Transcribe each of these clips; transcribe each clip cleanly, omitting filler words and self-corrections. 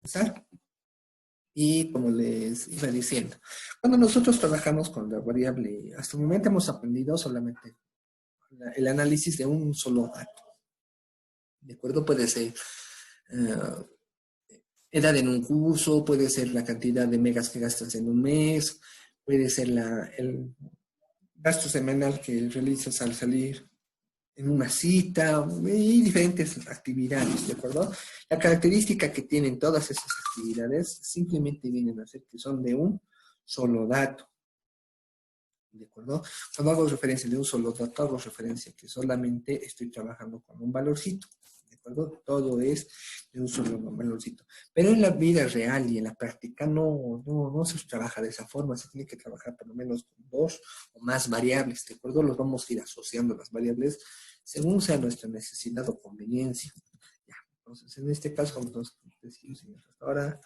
empezar. Y como les iba diciendo, cuando nosotros trabajamos con la variable, hasta el momento hemos aprendido solamente el análisis de un solo dato. ¿De acuerdo? Puede ser edad en un curso, puede ser la cantidad de megas que gastas en un mes, puede ser el gasto semanal que realizas al salir en una cita y diferentes actividades, ¿de acuerdo? La característica que tienen todas esas actividades simplemente vienen a ser que son de un solo dato, ¿de acuerdo? Cuando hago referencia de un solo dato, hago referencia que solamente estoy trabajando con un valorcito, ¿de acuerdo? Todo es de un solo valorcito. Pero en la vida real y en la práctica no se trabaja de esa forma, se tiene que trabajar por lo menos con dos o más variables, ¿de acuerdo? Los vamos a ir asociando las variables según sea nuestra necesidad o conveniencia. Ya, entonces, en este caso, como nos decimos, hasta ahora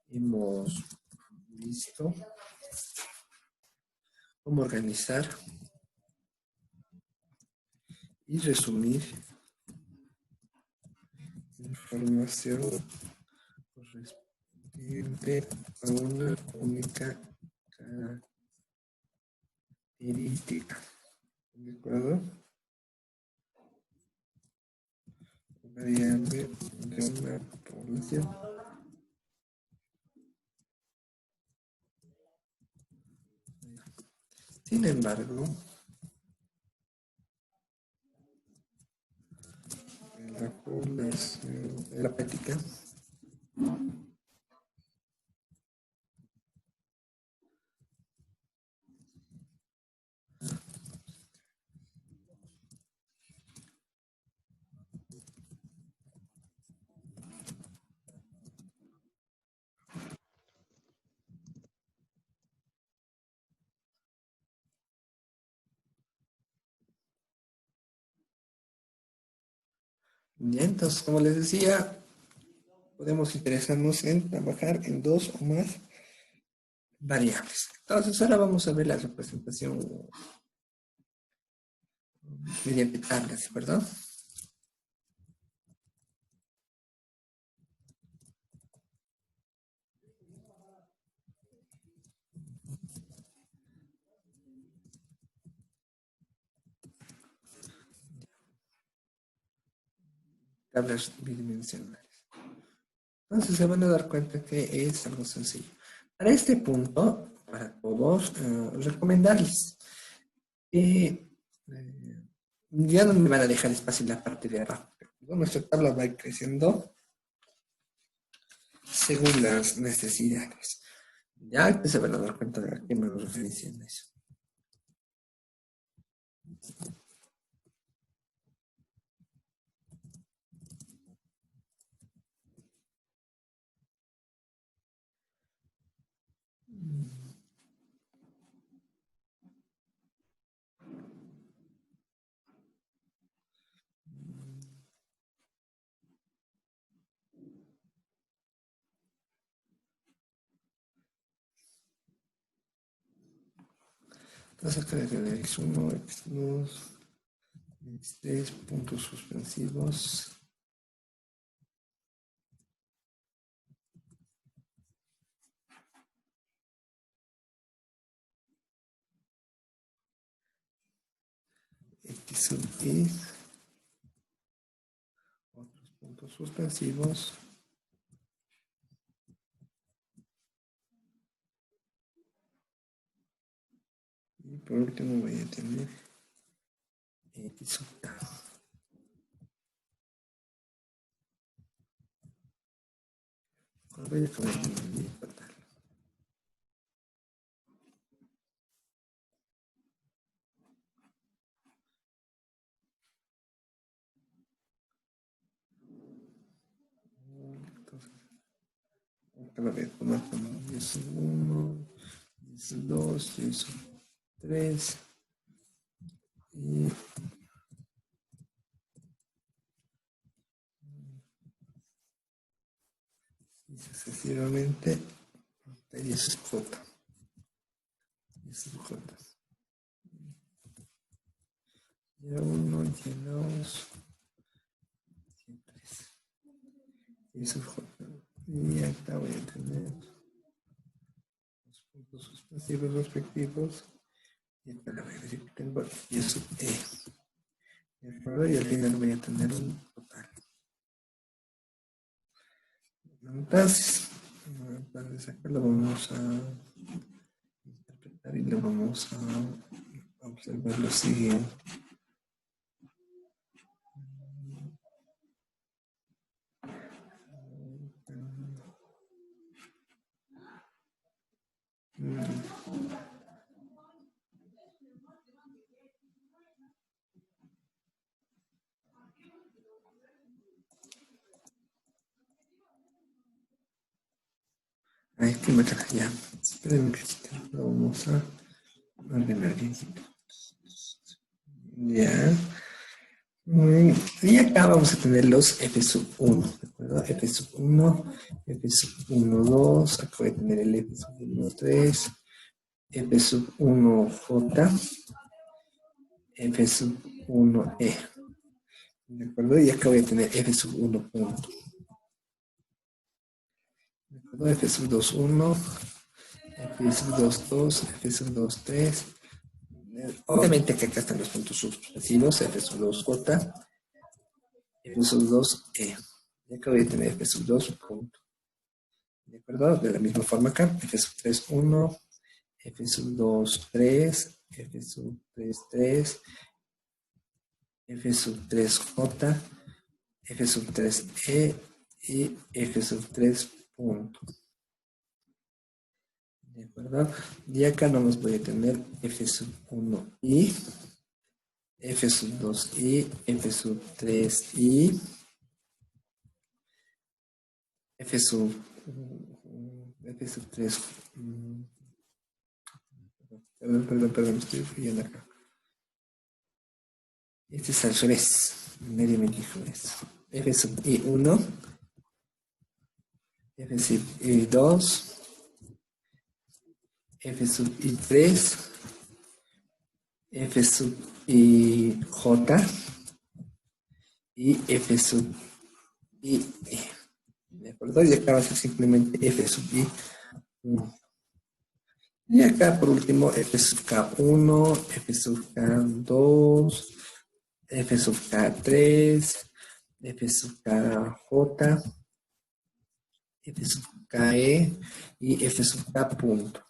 hemos visto cómo organizar y resumir información correspondiente a una única característica. ¿De acuerdo? Variable de una población. Sin embargo, en la población, en la práctica, ya entonces, como les decía, podemos interesarnos en trabajar en dos o más variables. Entonces, ahora vamos a ver la representación mediante tablas, ¿verdad? Tablas bidimensionales. Entonces, se van a dar cuenta que es algo sencillo. Para este punto, para todos, recomendarles que ya no me van a dejar espacio en la parte de abajo. Nuestra tabla va a ir creciendo según las necesidades. Ya que se van a dar cuenta de a qué me referencia en eso. Entonces acá de x1, x2, x3, puntos suspensivos. X sub y otros puntos suspensivos. Y por último voy a tener X sub k. Voy a acabar con el total. Entonces, acá voy a tomar como y sub 1, y sub 2, y sub 3. Y sucesivamente y es J. Y es J. Y a 1, y a 2, y a 3. Y es J. Y Y acá voy a tener los puntos suspensivos respectivos. Y acá le voy a decir que tengo y sub E. ¿De acuerdo? Y al final voy a tener un total. Entonces acá lo vamos a interpretar y lo vamos a observar lo siguiente. Ahí que me traje ya. Esperen que lo vamos a ordenar bien. Ya. Y acá vamos a tener los F sub 1, ¿de acuerdo? F sub 1, F sub 1, 2, acá voy a tener el F sub 1, 3, F sub 1, J, F sub 1, E, ¿de acuerdo? Y acá voy a tener F sub 1, punto. ¿De acuerdo? F sub 2, 1, F sub 2, 2, F sub 2, 3. Obviamente que acá están los puntos suspensivos, F sub 2, J, F sub 2, E. Y acá voy a tener F sub 2, punto. ¿De acuerdo? De la misma forma acá, F sub 3, 1, F sub 2, 3, F sub 3, 3, F sub 3, J, F sub 3, E y F sub 3, punto. ¿De acuerdo? Y acá no nos voy a tener F sub 1, I, F sub 2, I, F sub 3, I, F sub 3, perdón, estoy fallando acá. Este es al revés, medio me dijo eso. F sub I1, F sub I2, F sub I3, F sub IJ y F sub IE. ¿De acuerdo? Y acá va a ser simplemente F sub I1. Y acá por último F sub K1, F sub K2, F sub K3, F sub KJ, F sub KE y F sub K punto.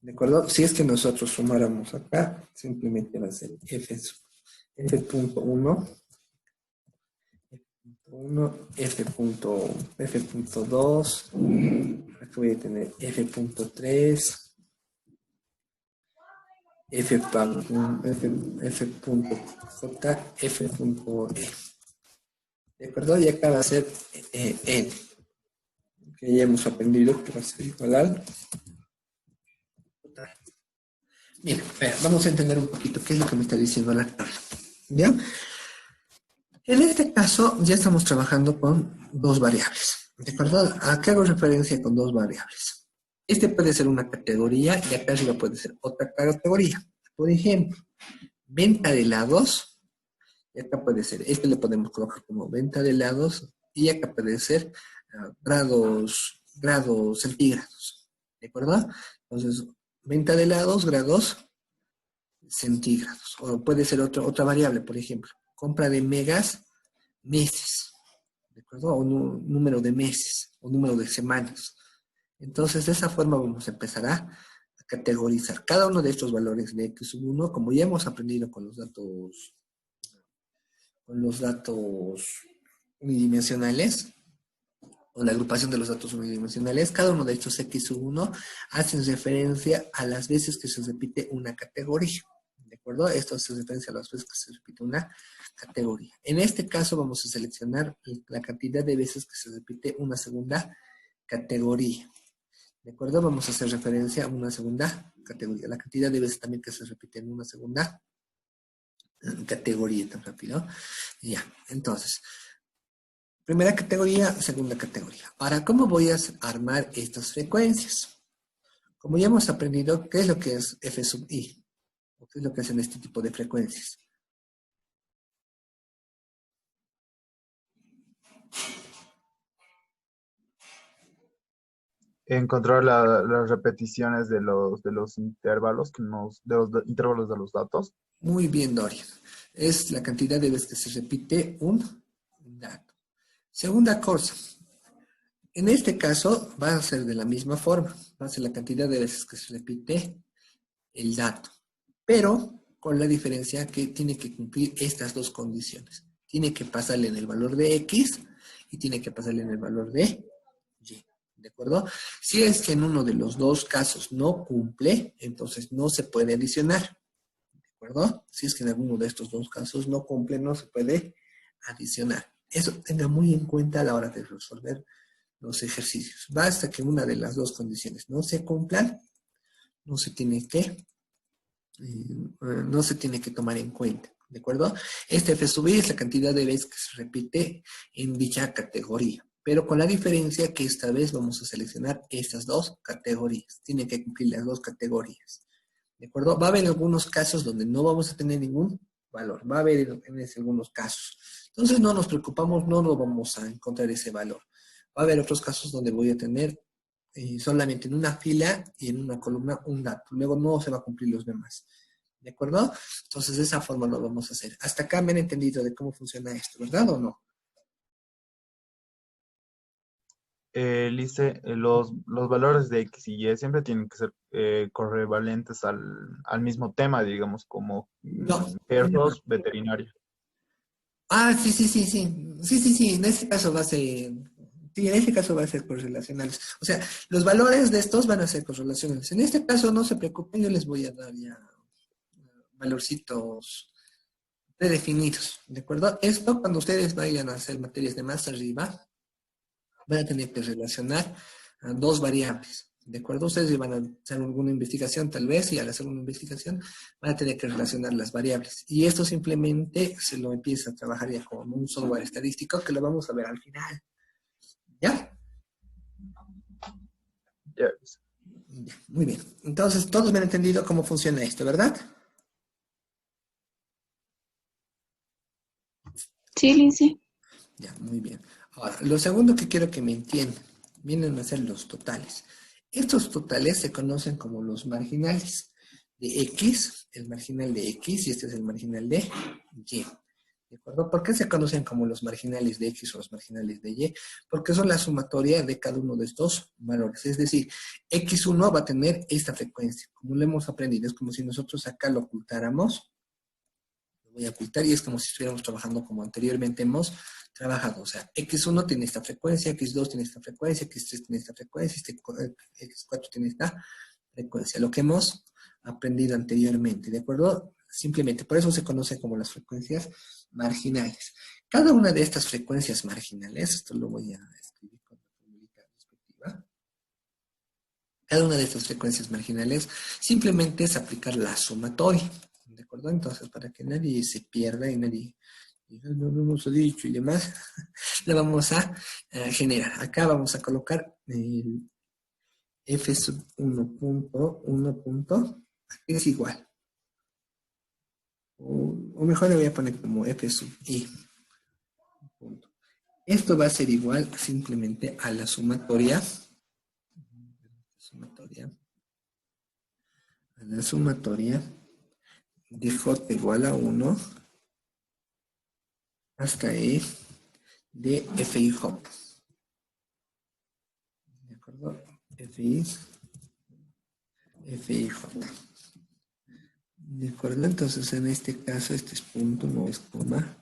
¿De acuerdo? Si es que nosotros sumáramos acá, simplemente va a ser F punto 1, F punto 2, aquí voy a tener F punto 3, F punto J, F punto E. ¿De acuerdo? Y acá va a ser N, que ya hemos aprendido que va a ser igual al total. Bien, vamos a entender un poquito qué es lo que me está diciendo la tabla. ¿Ya? En este caso ya estamos trabajando con dos variables. ¿De acuerdo? ¿A qué hago referencia con dos variables? Este puede ser una categoría y acá arriba puede ser otra categoría. Por ejemplo, venta de helados, y acá puede ser, este le podemos colocar como venta de helados y acá puede ser grados centígrados. ¿De acuerdo? Entonces, venta de helados, grados centígrados. O puede ser otra variable, por ejemplo, compra de megas, meses. ¿De acuerdo? O número de meses o número de semanas. Entonces, de esa forma vamos a empezar a categorizar cada uno de estos valores de X1, como ya hemos aprendido con los datos unidimensionales, o la agrupación de los datos unidimensionales, cada uno de estos X1 hacen referencia a las veces que se repite una categoría. ¿De acuerdo? Esto hace referencia a las veces que se repite una categoría. En este caso vamos a seleccionar la cantidad de veces que se repite una segunda categoría. ¿De acuerdo? Vamos a hacer referencia a una segunda categoría. La cantidad de veces también que se repite en una segunda categoría, tan rápido. Ya, entonces, primera categoría, segunda categoría. Ahora, ¿cómo voy a armar estas frecuencias? Como ya hemos aprendido, ¿qué es lo que es F sub I? ¿O qué es lo que hacen este tipo de frecuencias? Encontrar las repeticiones de los intervalos intervalos de los datos. Muy bien, Dorian. Es la cantidad de veces que se repite un dato. Segunda cosa, en este caso va a ser de la misma forma. Va a ser la cantidad de veces que se repite el dato. Pero con la diferencia que tiene que cumplir estas dos condiciones. Tiene que pasarle en el valor de X y tiene que pasarle en el valor de Y. ¿De acuerdo? Si es que en uno de los dos casos no cumple, entonces no se puede adicionar. ¿De acuerdo? Si es que en alguno de estos dos casos no cumple, no se puede adicionar. Eso tenga muy en cuenta a la hora de resolver los ejercicios. Basta que una de las dos condiciones no se cumplan, no se tiene que, no se tiene que tomar en cuenta. ¿De acuerdo? Este F sub I es la cantidad de veces que se repite en dicha categoría. Pero con la diferencia que esta vez vamos a seleccionar estas dos categorías. Tiene que cumplir las dos categorías. ¿De acuerdo? Va a haber algunos casos donde no vamos a tener ningún valor. Va a haber en algunos casos. Entonces no nos preocupamos, no nos vamos a encontrar ese valor. Va a haber otros casos donde voy a tener solamente en una fila y en una columna un dato. Luego no se va a cumplir los demás. ¿De acuerdo? Entonces de esa forma lo vamos a hacer. Hasta acá me han entendido de cómo funciona esto, ¿verdad o no? Lice, los valores de X y Y siempre tienen que ser correvalentes al mismo tema, digamos, como No. perros, veterinario. Ah, sí, sí, sí, sí. Sí, sí, sí. En este caso va a ser. Sí, en este caso va a ser correlacionales. O sea, los valores de estos van a ser correlacionales. En este caso, no se preocupen, yo les voy a dar ya valorcitos predefinidos. ¿De acuerdo? Esto, cuando ustedes vayan a hacer materias de más arriba, van a tener que relacionar a dos variables. ¿De acuerdo? Ustedes van a hacer alguna investigación tal vez y al hacer una investigación van a tener que relacionar las variables. Y esto simplemente se lo empieza a trabajar ya con un software estadístico que lo vamos a ver al final. ¿Ya? Ya, Lice. Ya, muy bien. Entonces, todos me han entendido cómo funciona esto, ¿verdad? Sí, Lindsay. Ya, muy bien. Ahora, lo segundo que quiero que me entiendan, vienen a ser los totales. Estos totales se conocen como los marginales de X, el marginal de X, y este es el marginal de Y. ¿De acuerdo? ¿Por qué se conocen como los marginales de X o los marginales de Y? Porque son la sumatoria de cada uno de estos valores. Es decir, X1 va a tener esta frecuencia. Como lo hemos aprendido, es como si nosotros acá lo ocultáramos. Lo voy a ocultar y es como si estuviéramos trabajando como anteriormente hemos trabajado. O sea, X1 tiene esta frecuencia, X2 tiene esta frecuencia, X3 tiene esta frecuencia, X4 tiene esta frecuencia. Lo que hemos aprendido anteriormente, ¿de acuerdo? Simplemente, por eso se conoce como las frecuencias marginales. Cada una de estas frecuencias marginales, esto lo voy a escribir con la formulita respectiva, cada una de estas frecuencias marginales simplemente es aplicar la sumatoria, ¿de acuerdo? Entonces, para que nadie se pierda y nadie diga, no, no nos ha dicho y demás, la vamos a generar. Acá vamos a colocar el f sub 1.1 punto, es igual. O mejor le voy a poner como f sub i punto. Esto va a ser igual simplemente a la sumatoria, de j igual a 1 hasta e de FIJ. ¿De acuerdo? FIJ. ¿De acuerdo? Entonces, en este caso, este es punto, no es coma.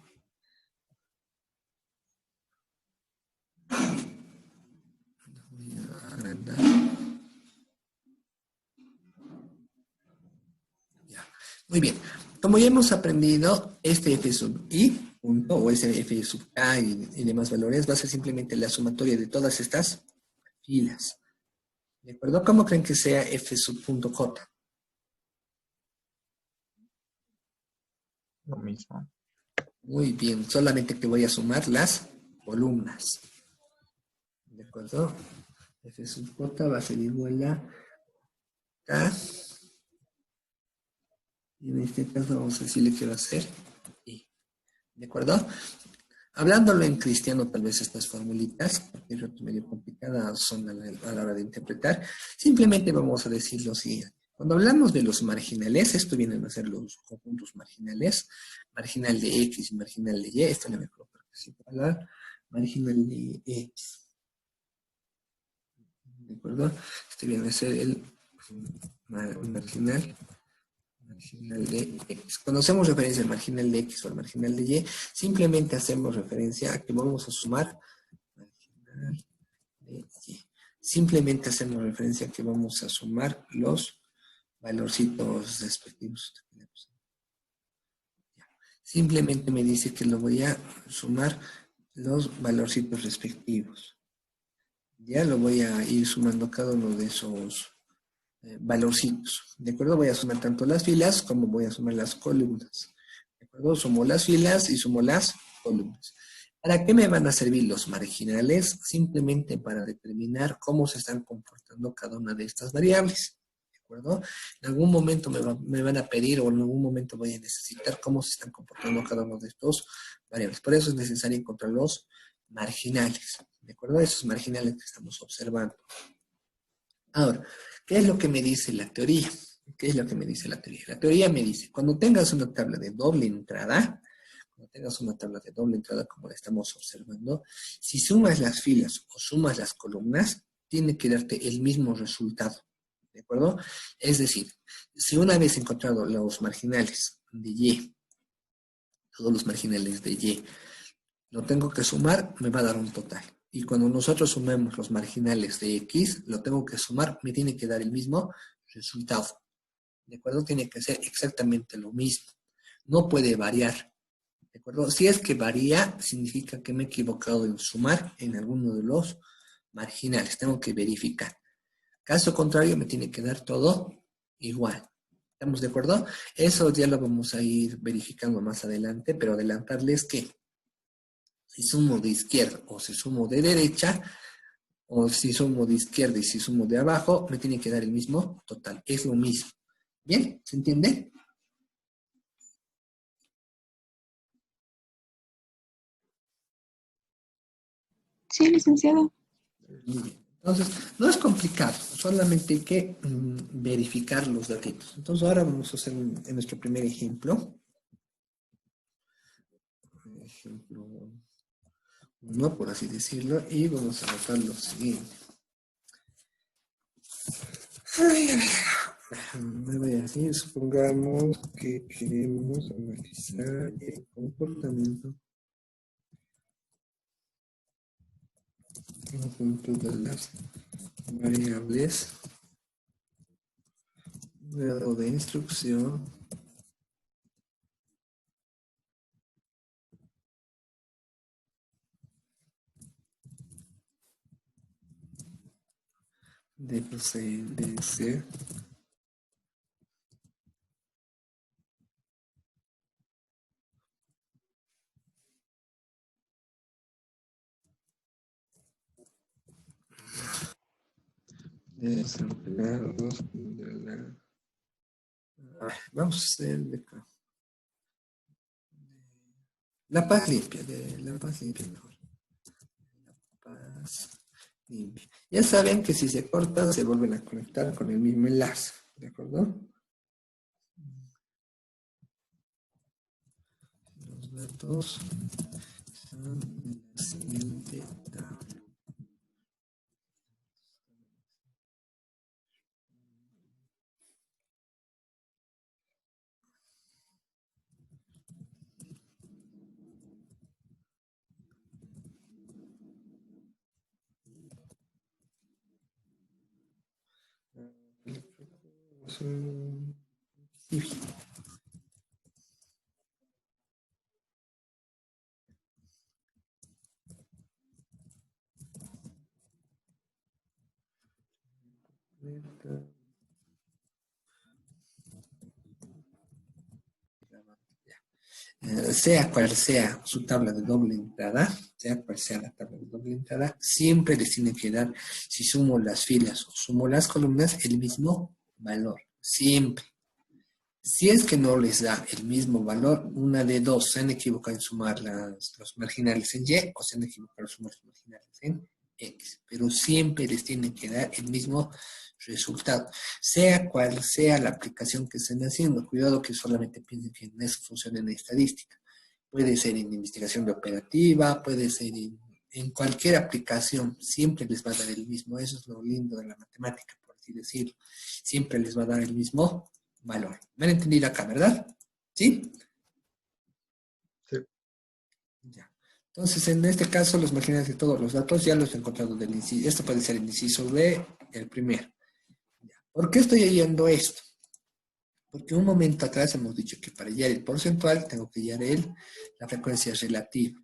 Voy a agrandar. Ya. Muy bien. Como ya hemos aprendido, este F sub I, punto, o ese F sub K y demás valores, va a ser simplemente la sumatoria de todas estas filas. ¿De acuerdo? ¿Cómo creen que sea F sub punto J? Lo mismo. Muy bien, solamente que voy a sumar las columnas. ¿De acuerdo? F sub J va a ser igual a K. Y en este caso vamos a decirle que va a ser I. ¿De acuerdo? Hablándolo en cristiano, tal vez estas formulitas, porque es medio complicadas, son a la hora de interpretar. Simplemente vamos a decir lo siguiente. Cuando hablamos de los marginales, esto vienen a ser los conjuntos marginales, marginal de X y marginal de Y, esto le voy a colocar así para hablar, marginal de X. ¿De acuerdo? Este viene a ser el marginal de X. Cuando hacemos referencia al marginal de X o al marginal de Y, simplemente hacemos referencia a que vamos a sumar marginal de Y. Simplemente hacemos referencia a que vamos a sumar los valorcitos respectivos. Simplemente me dice que lo voy a sumar los valorcitos respectivos. Ya lo voy a ir sumando cada uno de esos valorcitos. ¿De acuerdo? Voy a sumar tanto las filas como voy a sumar las columnas. ¿De acuerdo? Sumo las filas y sumo las columnas. ¿Para qué me van a servir los marginales? Simplemente para determinar cómo se están comportando cada una de estas variables. ¿De acuerdo? En algún momento me van a pedir o en algún momento voy a necesitar cómo se están comportando cada uno de estos variables. Por eso es necesario encontrar los marginales. ¿De acuerdo? Esos marginales que estamos observando. Ahora, ¿qué es lo que me dice la teoría? ¿Qué es lo que me dice la teoría? La teoría me dice, cuando tengas una tabla de doble entrada, como la estamos observando, si sumas las filas o sumas las columnas, tiene que darte el mismo resultado. ¿De acuerdo? Es decir, si una vez encontrado los marginales de Y, todos los marginales de Y, lo tengo que sumar, me va a dar un total. Y cuando nosotros sumemos los marginales de X, lo tengo que sumar, me tiene que dar el mismo resultado. ¿De acuerdo? Tiene que ser exactamente lo mismo. No puede variar. ¿De acuerdo? Si es que varía, significa que me he equivocado en sumar en alguno de los marginales. Tengo que verificar. Caso contrario, me tiene que dar todo igual. ¿Estamos de acuerdo? Eso ya lo vamos a ir verificando más adelante, pero adelantarles que si sumo de izquierda o si sumo de derecha, o si sumo de izquierda y si sumo de abajo, me tiene que dar el mismo total. Es lo mismo. ¿Bien? ¿Se entiende? Sí, licenciado. Muy bien. Entonces, no es complicado, solamente hay que verificar los datos. Entonces, ahora vamos a hacer en nuestro primer ejemplo. Ejemplo 1, por así decirlo, y vamos a anotar lo siguiente. Me voy a decir, supongamos que queremos analizar el comportamiento conjunto de las variables grado de instrucción de procedencia de los empleados de la... Vamos a hacer de acá. La paz limpia, de la paz limpia mejor. La paz limpia. Ya saben que si se corta, se vuelven a conectar con el mismo enlace, ¿de acuerdo? Los datos son en la siguiente tabla. Sí. Sea cual sea su tabla de doble entrada, sea cual sea la tabla de doble entrada, siempre les tiene que dar, si sumo las filas o sumo las columnas, el mismo valor. Siempre. Si es que no les da el mismo valor, una de dos, se han equivocado en sumar los marginales en Y o se han equivocado en sumar los marginales en X. Pero siempre les tienen que dar el mismo resultado, sea cual sea la aplicación que estén haciendo. Cuidado que solamente piensen que en eso funciona en estadística. Puede ser en investigación de operativa, puede ser en cualquier aplicación, siempre les va a dar el mismo. Eso es lo lindo de la matemática, por así decirlo. Siempre les va a dar el mismo valor. ¿Me han entendido acá, verdad? ¿Sí? Sí. Ya. Entonces, en este caso, los marginales de todos los datos ya los he encontrado del inciso. Esto puede ser el inciso B, el primero. Ya. ¿Por qué estoy yendo esto? Porque un momento atrás hemos dicho que para hallar el porcentual tengo que hallar la frecuencia relativa.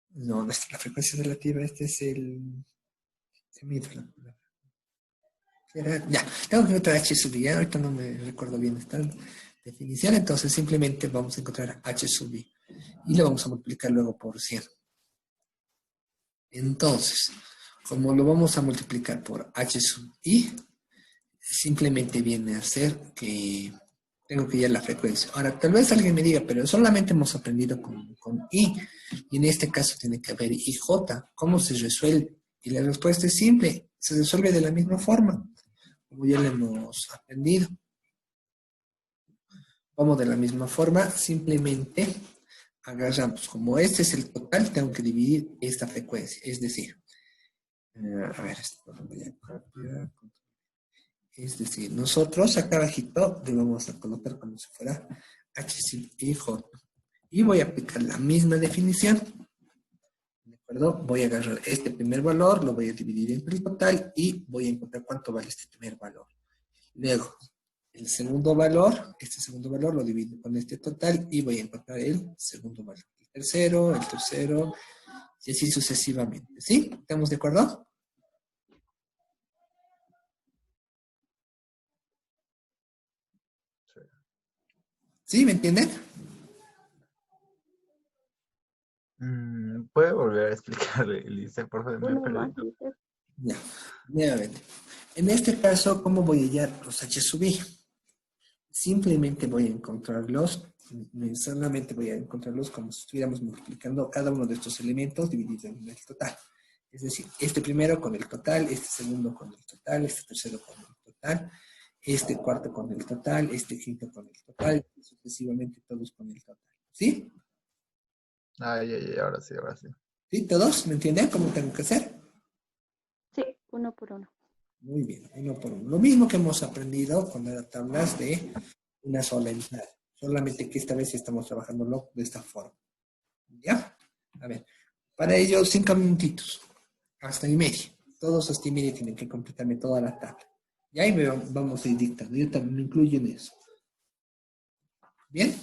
No, no es la frecuencia relativa, este es el... Se me hizo ya, tengo que encontrar h sub i, ya, ahorita no me recuerdo bien esta definición, entonces simplemente vamos a encontrar h sub i y lo vamos a multiplicar luego por 100. Entonces, como lo vamos a multiplicar por h sub i, simplemente viene a ser que tengo que hallar la frecuencia. Ahora, tal vez alguien me diga, pero solamente hemos aprendido con i, y en este caso tiene que haber ij. ¿Cómo se resuelve? Y la respuesta es simple, se resuelve de la misma forma, como ya lo hemos aprendido. Como de la misma forma, simplemente agarramos, como este es el total, tengo que dividir esta frecuencia, es decir, a ver, esto lo voy a copiar. Es decir, nosotros acá abajito le vamos a colocar como si fuera h sub i j. Y voy a aplicar la misma definición. ¿De acuerdo? Voy a agarrar este primer valor, lo voy a dividir entre el total y voy a encontrar cuánto vale este primer valor. Luego, el segundo valor, este segundo valor lo divido con este total y voy a encontrar el segundo valor. El tercero, y así sucesivamente. ¿Sí? ¿Estamos de acuerdo? Sí. ¿Sí? ¿Me entienden? ¿Puede volver a explicarle, Elisa, por favor? Me he Uno más, perdido. dice. Ya, nuevamente. En este caso, ¿cómo voy a hallar los h sub i? Simplemente voy a encontrarlos, solamente voy a encontrarlos como si estuviéramos multiplicando cada uno de estos elementos dividido en el total. Es decir, este primero con el total, este segundo con el total, este tercero con el total, este cuarto con el total, este quinto con el total, y sucesivamente todos con el total. ¿Sí? Ay, ay, ay, ahora sí, ahora sí. ¿Sí? ¿Todos? ¿Me entienden cómo tengo que hacer? Sí, uno por uno. Muy bien, uno por uno. Lo mismo que hemos aprendido con las tablas de una sola entrada. Solamente que esta vez estamos trabajándolo de esta forma. ¿Ya? A ver, para ello 5 minutitos, hasta y medio. Todos hasta y medio tienen que completarme toda la tabla. Y ahí vamos a ir dictando. Yo también me incluyo en eso. ¿Bien?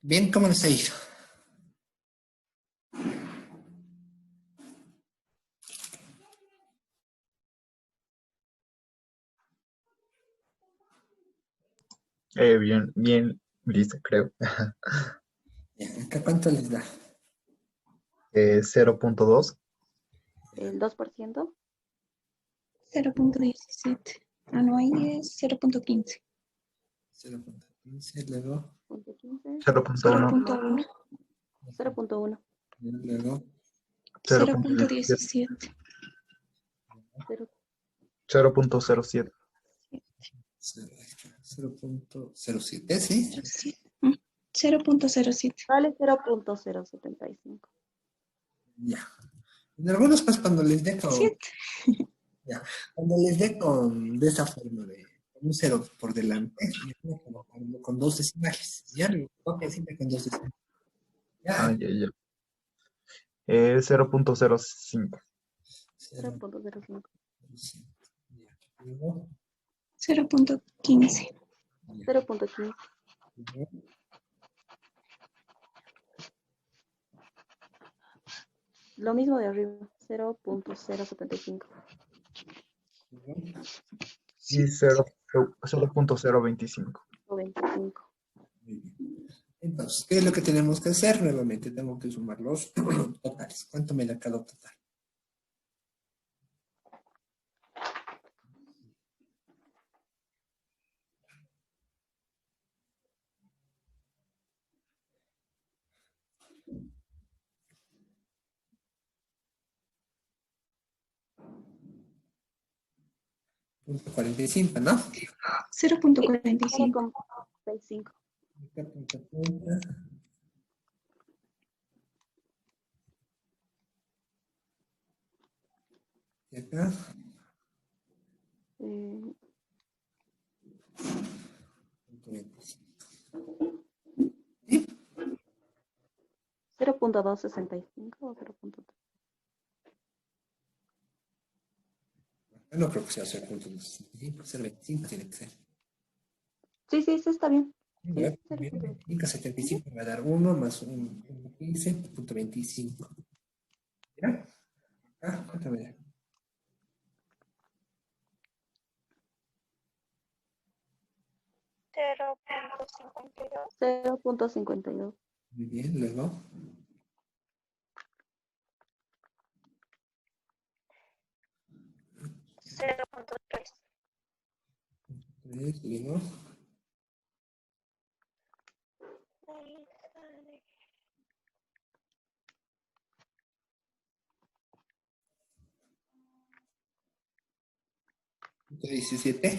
Bien, ¿cómo les ha ido? Bien, bien, listo, creo. Ya, ¿acá cuánto les da? 0.2. El 2%. 0.17. Ah, no, ahí es 0.15. 0.15, luego, Punto 15. 0.1. 0.1. 0.1. luego, 0.17. 0.17. 0.07. 0.07, ¿sí? 0.07. Vale 0.075. Ya. En algunos casos cuando les dé con, 7. ya, cuando les dé con de esa forma de con un cero por delante, yo voy a colocarlo con dos decimales. Ya, lo coloco siempre con dos decimales. Ah, Ya, ya, ya. 0.05. 0.05. Ya. Luego, 0.15. ya. 0.15. Luego, Lo mismo de arriba. 0.075. luego. Y 0.025. O 25. Muy bien. Entonces, ¿qué es lo que tenemos que hacer? Nuevamente tengo que sumar los totales. ¿Cuánto me da cada total? Punto 45, ¿no? 0.45. 0.65. Acá, punto, punto. Y acá, Eh, punto 25. ¿Sí? 0.265 o 0.3. No creo que sea 0.25, 0.25 tiene que ser. Sí, sí, sí, está bien. A Sí, ver, 0.25. 25, 75 me va a dar 1 más un 15.25. ¿Ya? Ah, ¿cuánto me da? 0.52. 0.52. Muy bien, luego. 0.3. 3, luego. Ahí sale. 17.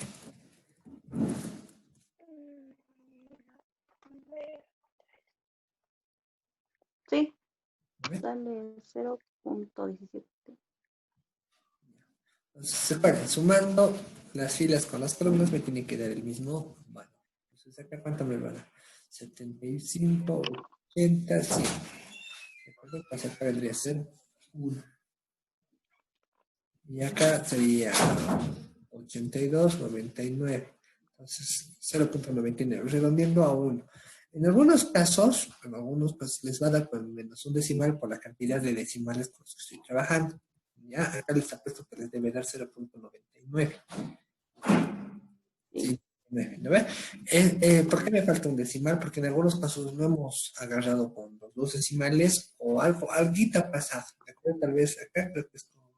Sí, A ver. sale 0.17. Entonces, se pagan sumando las filas con las columnas, me tiene que dar el mismo valor. Entonces, acá cuánto me va a dar? 75, 80, 100. ¿De acuerdo? Entonces, acá vendría a ser 1. Y acá sería 82, 99. Entonces, 0.99, redondeando a 1. En algunos casos, en algunos pues, les va a dar con menos un decimal por la cantidad de decimales con los que estoy trabajando. Ya, acá les apuesto que les debe dar 0.99. Sí. Sí, 9, ¿no ve? ¿Por qué me falta un decimal? Porque en algunos casos no hemos agarrado con los dos decimales o algo ha pasado. ¿De acuerdo? Tal vez acá creo que es como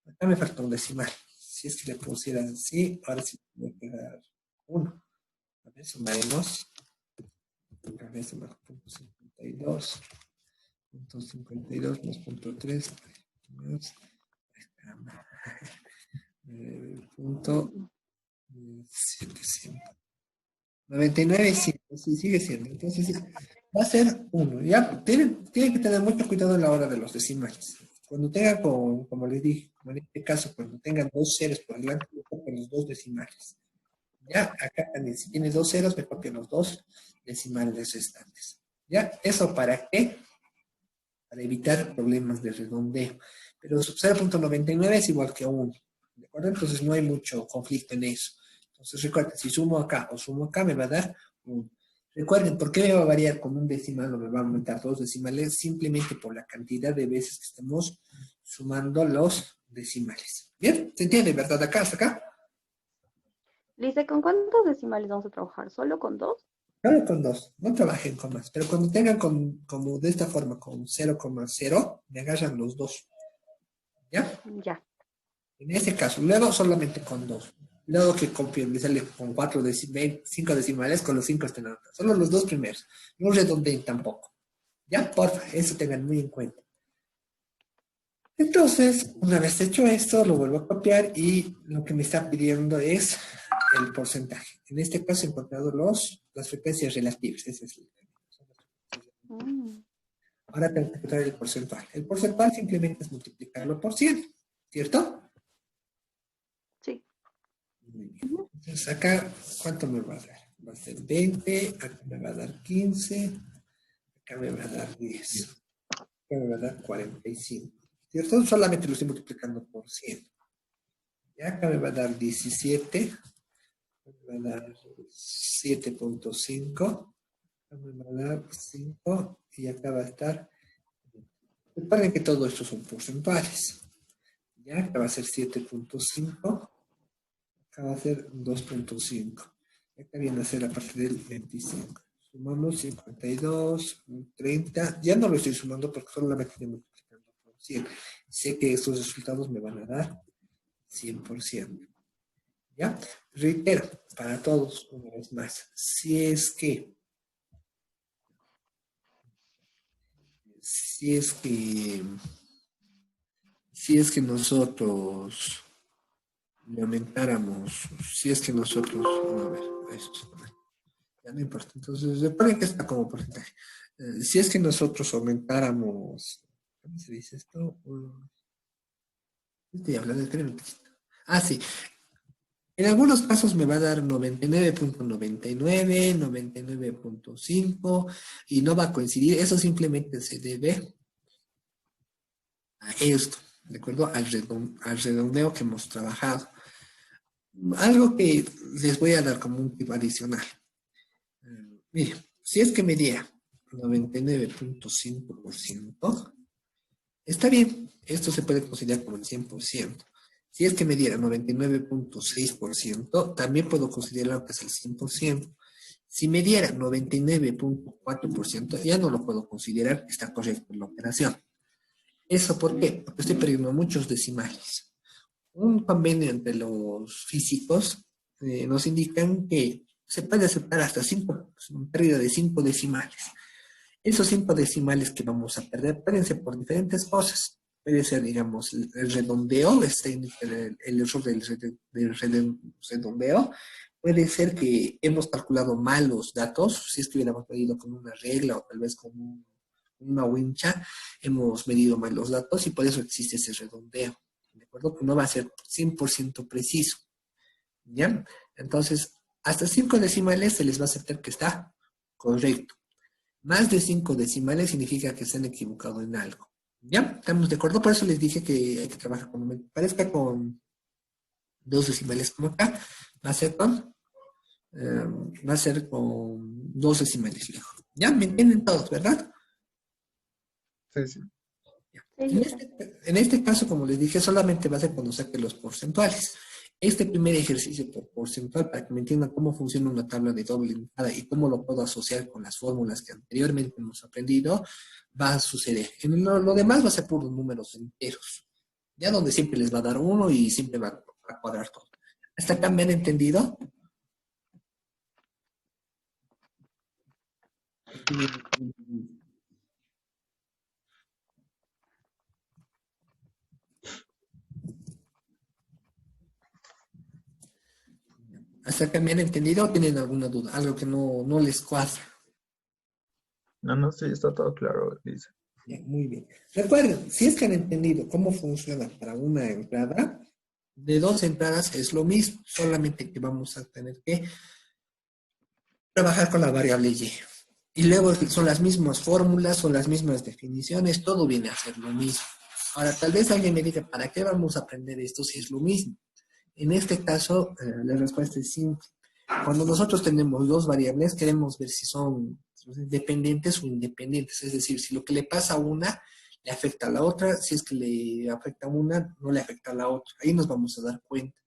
acá me falta un decimal. Si es que le pusiera así, ahora sí me voy a quedar 1. A ver, sumaremos. A ver, sumar punto 52. Punto 52 más punto 3. Más, punto 700. 99, sí, sí, sigue siendo. Entonces, sí, va a ser 1. Ya, tienen que tener mucho cuidado a la hora de los decimales. Cuando tengan, como les dije, como en este caso, cuando tengan dos ceros por delante, me copian los dos decimales. Ya, acá también, si tienes dos ceros, me copian los dos decimales restantes. ¿Ya? ¿Eso para qué? Para evitar problemas de redondeo. Pero 0.99 es igual que 1. ¿De acuerdo? Entonces no hay mucho conflicto en eso. Entonces recuerda, si sumo acá o sumo acá, me va a dar 1. Recuerden, ¿por qué me va a variar con un decimal o me va a aumentar dos decimales? Simplemente por la cantidad de veces que estemos sumando los decimales. ¿Bien? ¿Se entiende, verdad? Acá, hasta acá. Dice, ¿con cuántos decimales vamos a trabajar? ¿Solo con dos? Solo con dos, no trabajen con más. Pero cuando tengan como de esta forma, con 0,0, me agarran los dos. ¿Ya? Ya. En ese caso, luego solamente con dos. Luego que me sale con 5 decimales, con los 5 estén anotados. Solo los dos primeros. No redondeen tampoco. ¿Ya? Porfa, eso tengan muy en cuenta. Entonces, una vez hecho esto, lo vuelvo a copiar y lo que me está pidiendo es el porcentaje. En este caso he encontrado las frecuencias relativas. Ese es Mm, Ahora tengo que encontrar el porcentual. El porcentual simplemente es multiplicarlo por 100, ¿cierto? sí. Muy bien. Entonces acá, ¿cuánto me va a dar? Va a ser 20, acá me va a dar 15, acá me va a dar 10, acá me va a dar 45, ¿cierto? Solamente lo estoy multiplicando por 100. Y acá me va a dar 17, me va a dar 7.5, acá me va a dar 5 y acá va a estar. Recuerden que todo esto son porcentuales. Ya, acá va a ser 7.5, acá va a ser 2.5. Acá viene a ser la parte del 25. Sumamos 52, 30. Ya no lo estoy sumando porque solamente estoy multiplicando por 100. Sé que estos resultados me van a dar 100%. ¿Ya? Reitero, para todos, una vez más, si es que, si es que nosotros le aumentáramos, si es que nosotros, a ver, esto, ya no importa. Entonces, recuerden que está como porcentaje. Si es que nosotros aumentáramos, ¿cómo se dice esto? Estoy hablando, espérenme un poquito. Ah, sí. En algunos casos me va a dar 99.99, 99.5 y no va a coincidir. Eso simplemente se debe a esto, ¿de acuerdo? Al redondeo que hemos trabajado. Algo que les voy a dar como un tip adicional. Mire, si es que me diera 99.5%, está bien, esto se puede considerar como el 100%. Si es que me diera 99.6%, también puedo considerar que es el 100%. Si me diera 99.4%, ya no lo puedo considerar, está correcto en la operación. ¿Eso por qué? Porque estoy perdiendo muchos decimales. Un convenio entre los físicos nos indican que se puede aceptar hasta pérdida de 5 decimales. Esos 5 decimales que vamos a perder pueden ser por diferentes cosas. Puede ser, digamos, el redondeo, el error del redondeo. Puede ser que hemos calculado mal los datos, si es que hubiéramos medido con una regla o tal vez con una wincha, hemos medido mal los datos y por eso existe ese redondeo. ¿De acuerdo? Que no va a ser 100% preciso. ¿Ya? Entonces, hasta 5 decimales se les va a aceptar que está correcto. Más de 5 decimales significa que se han equivocado en algo. ¿Ya? ¿Estamos de acuerdo? Por eso les dije que hay que trabajar con, me parezca con 2 decimales como acá, va a ser con 2 decimales lejos. ¿Ya? ¿Me entienden todos, verdad? Sí, sí. Sí, En yo sé. en este caso, como les dije, solamente va a ser cuando saque los porcentuales. Este primer ejercicio por porcentual, para que me entiendan cómo funciona una tabla de doble entrada y cómo lo puedo asociar con las fórmulas que anteriormente hemos aprendido, va a suceder. En lo demás va a ser puros números enteros, ya donde siempre les va a dar uno y siempre va a cuadrar todo. ¿Hasta acá me han entendido? ¿Hasta acá me han entendido o tienen alguna duda? Algo que no les cuadra. No, no, sí, está todo claro, dice. Bien, muy bien. Recuerden, si es que han entendido cómo funciona para una entrada, de 2 entradas es lo mismo, solamente que vamos a tener que trabajar con la variable y. Y luego son las mismas fórmulas, son las mismas definiciones, todo viene a ser lo mismo. Ahora, tal vez alguien me diga, ¿para qué vamos a aprender esto si es lo mismo? En este caso, la respuesta es simple. Cuando nosotros tenemos dos variables, queremos ver si son dependientes o independientes. Es decir, si lo que le pasa a una le afecta a la otra, si es que le afecta a una, no le afecta a la otra. Ahí nos vamos a dar cuenta.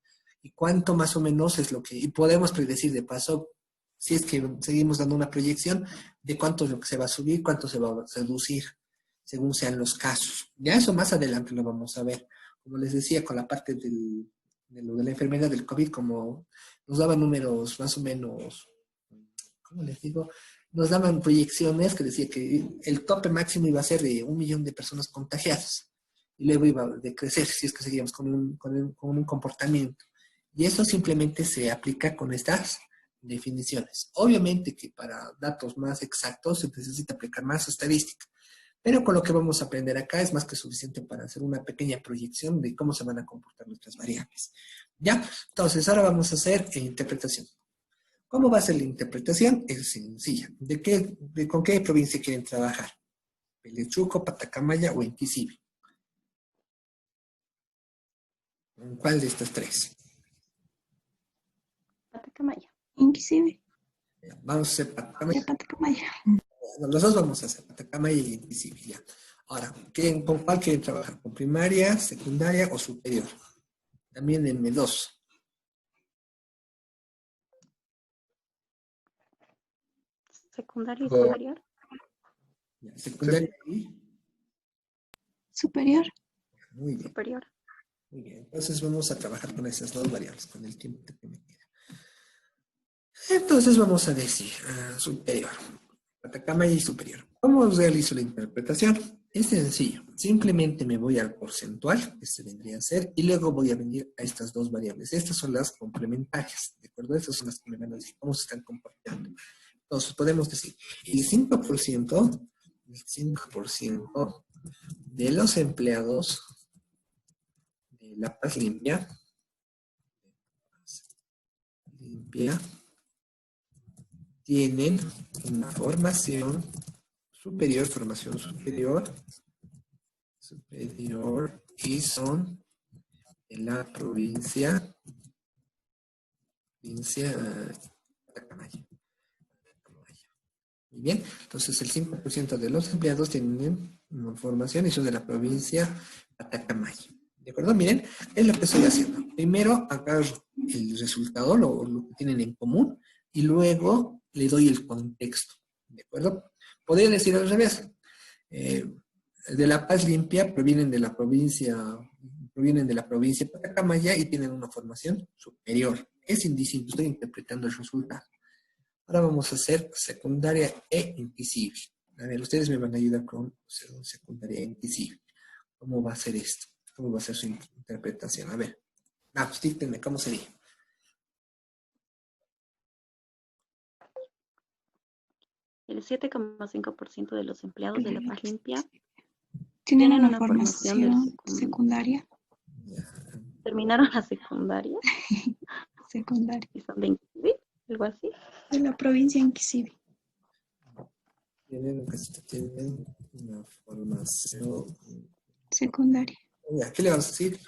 Y cuánto más o menos es lo que... Y podemos predecir de paso, si es que seguimos dando una proyección, de cuánto es lo que se va a subir, cuánto se va a reducir, según sean los casos. Ya eso más adelante lo vamos a ver. Como les decía, con la parte de lo de la enfermedad del COVID, como nos daban números más o menos, ¿cómo les digo? Nos daban proyecciones que decía que el tope máximo iba a ser de 1 millón de personas contagiadas. Y luego iba a decrecer si es que seguíamos con un comportamiento. Y eso simplemente se aplica con estas definiciones. Obviamente que para datos más exactos se necesita aplicar más estadística. Pero con lo que vamos a aprender acá es más que suficiente para hacer una pequeña proyección de cómo se van a comportar nuestras variables. ¿Ya? Entonces, ahora vamos a hacer interpretación. ¿Cómo va a ser la interpretación? Es sencilla. ¿Con qué provincia quieren trabajar? ¿Pelechuco, Patacamaya o Inquisibi? ¿En cuál de estas tres? Patacamaya. Inquisible. Vamos a hacer Patacamaya. Ya Patacamaya. Los dos vamos a hacer Patacamaya y Inquisibi, ya. Ahora, ¿con cuál quieren trabajar? ¿Con primaria, secundaria o superior? También en M2. Secundaria y Go. superior. Ya, secundaria y... Superior. Muy bien, Superior. muy bien. Entonces vamos a trabajar con esas dos variables, con el tiempo que me queda. Entonces vamos a decir superior. Patacamaya y superior. ¿Cómo realizo la interpretación? Es sencillo. Simplemente me voy al porcentual, este vendría a ser, y luego voy a venir a estas dos variables. Estas son las complementarias, ¿de acuerdo? Estas son las que me van a decir cómo se están comportando. Entonces podemos decir, el 5% de los empleados de La Paz Limpia, tienen una formación superior, y son de la provincia Patacamaya. Muy bien, entonces el 5% de los empleados tienen una formación y son de la provincia Patacamaya. ¿De acuerdo? Miren, es lo que estoy haciendo. Primero agarro el resultado, lo que tienen en común, y luego le doy el contexto. ¿De acuerdo? Podría decir al revés. De La Paz Limpia provienen de la provincia Patacamaya y tienen una formación superior. Es indistinto, estoy interpretando el resultado. Ahora vamos a hacer secundaria e Inquisibi. A ver, ustedes me van a ayudar con secundaria e Inquisibi. ¿Cómo va a ser esto? ¿Cómo va a ser su interpretación? A ver, pues díctenme, ¿cómo sería? El 7,5% de los empleados de La Paz Limpia Tienen tienen una una formación del formación secundaria. terminaron la secundaria Secundaria. y son de Inquisibi, algo así. De la provincia de Inquisibi. Tienen una formación... Secundaria. Ya, ¿qué le vamos a decir?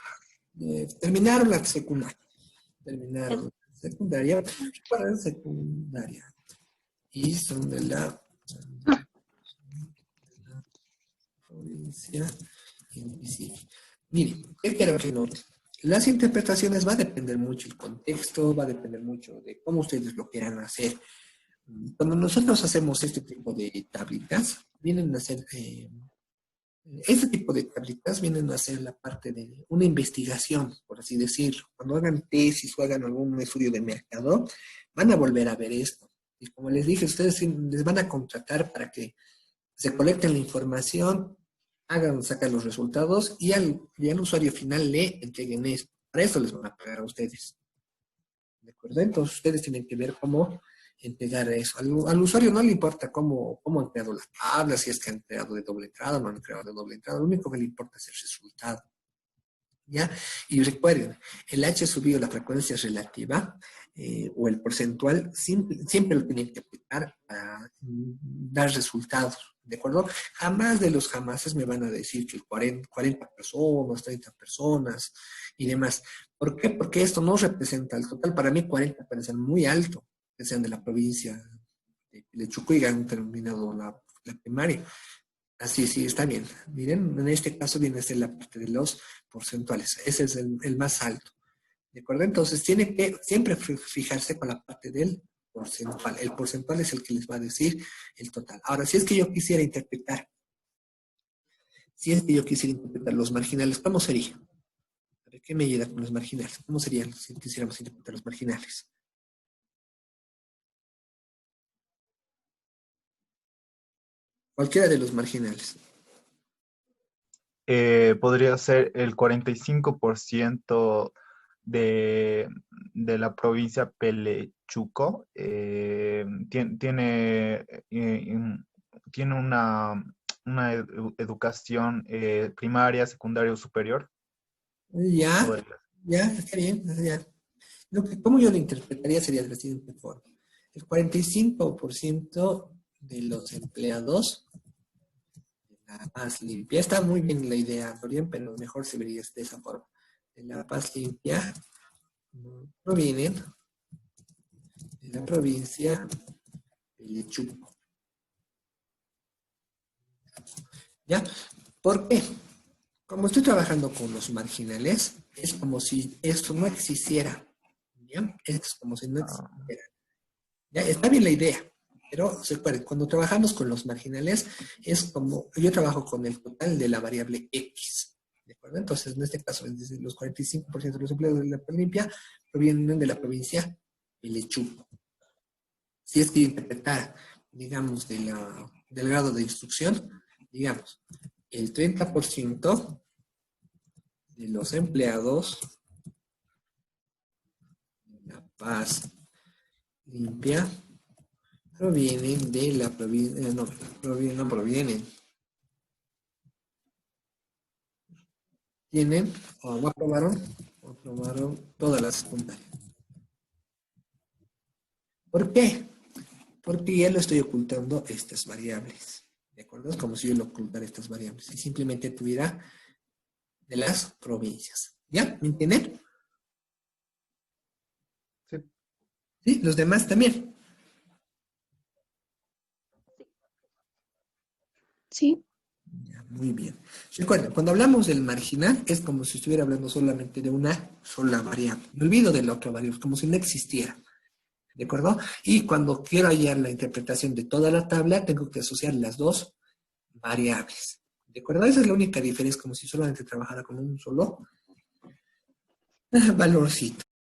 Terminaron la secundaria. Para la secundaria. Y son de la provincia Inquisibi. Miren, ¿qué quiero que noten? Las interpretaciones va a depender mucho el contexto, va a depender mucho de cómo ustedes lo quieran hacer. Cuando nosotros hacemos este tipo de tablitas, vienen a ser, este tipo de tablitas vienen a ser la parte de una investigación, por así decirlo. Cuando hagan tesis o hagan algún estudio de mercado, van a volver a ver esto. Y como les dije, ustedes les van a contratar para que se colecten la información, sacan los resultados y al usuario final le entreguen esto. Para eso les van a pagar a ustedes. ¿De acuerdo? Entonces ustedes tienen que ver cómo entregar eso. Al usuario no le importa cómo han creado las tablas, si es que han creado de doble entrada o no han creado de doble entrada. Lo único que le importa es el resultado. ¿Ya? Y recuerden, el H subido, la frecuencia relativa o el porcentual, siempre lo tienen que aplicar para dar resultados. ¿De acuerdo? Jamás de los jamases me van a decir que 40 personas, 30 personas y demás. ¿Por qué? Porque esto no representa el total. Para mí 40 parece muy alto, que sean de la provincia de Chuco y han terminado la primaria. Así, sí, está bien. Miren, en este caso viene a ser la parte de los porcentuales. Ese es el más alto. ¿De acuerdo? Entonces tiene que siempre fijarse con la parte del porcentual. El porcentual es el que les va a decir el total. Ahora, si es que yo quisiera interpretar los marginales, ¿cómo sería? A ver, ¿qué me ayuda con los marginales? ¿Cómo serían si quisiéramos interpretar los marginales? Cualquiera de los marginales. Podría ser el 45% de la provincia Pelechuco. Tiene educación primaria, secundaria o superior. Ya, Podría. ya, está bien. Ya. ¿Cómo yo lo interpretaría? Sería de la siguiente forma. El 45% de los empleados de La Paz Limpia. Está muy bien la idea, Dorian, pero mejor se vería de esa forma. De La Paz Limpia provienen de la provincia de Chuco. ¿Ya? ¿Por qué? Como estoy trabajando con los marginales, es como si esto no existiera. ¿Ya? Es como si no existiera. ¿Ya? Está bien la idea, pero se acuerden, cuando trabajamos con los marginales, es como, yo trabajo con el total de la variable X. ¿De acuerdo? Entonces, en este caso, es decir, los 45% de los empleados de la Limpia provienen de la provincia de Lechuco. Si es que interpretar, digamos, del grado de instrucción, digamos, el 30% de los empleados de La Paz Limpia provienen de la provincia, no provienen. Tienen, o aprobaron todas las secundarias. ¿Por qué? Porque ya lo estoy ocultando estas variables. ¿De acuerdo? Es como si yo lo ocultara estas variables y simplemente tuviera de las provincias. ¿Ya? ¿Me entienden? Sí. ¿Sí? Los demás también. Sí. Ya, muy bien. Recuerden, cuando hablamos del marginal es como si estuviera hablando solamente de una sola variable. Me olvido de la otra variable, como si no existiera. ¿De acuerdo? Y cuando quiero hallar la interpretación de toda la tabla, tengo que asociar las dos variables. ¿De acuerdo? Esa es la única diferencia, como si solamente trabajara con un solo valorcito.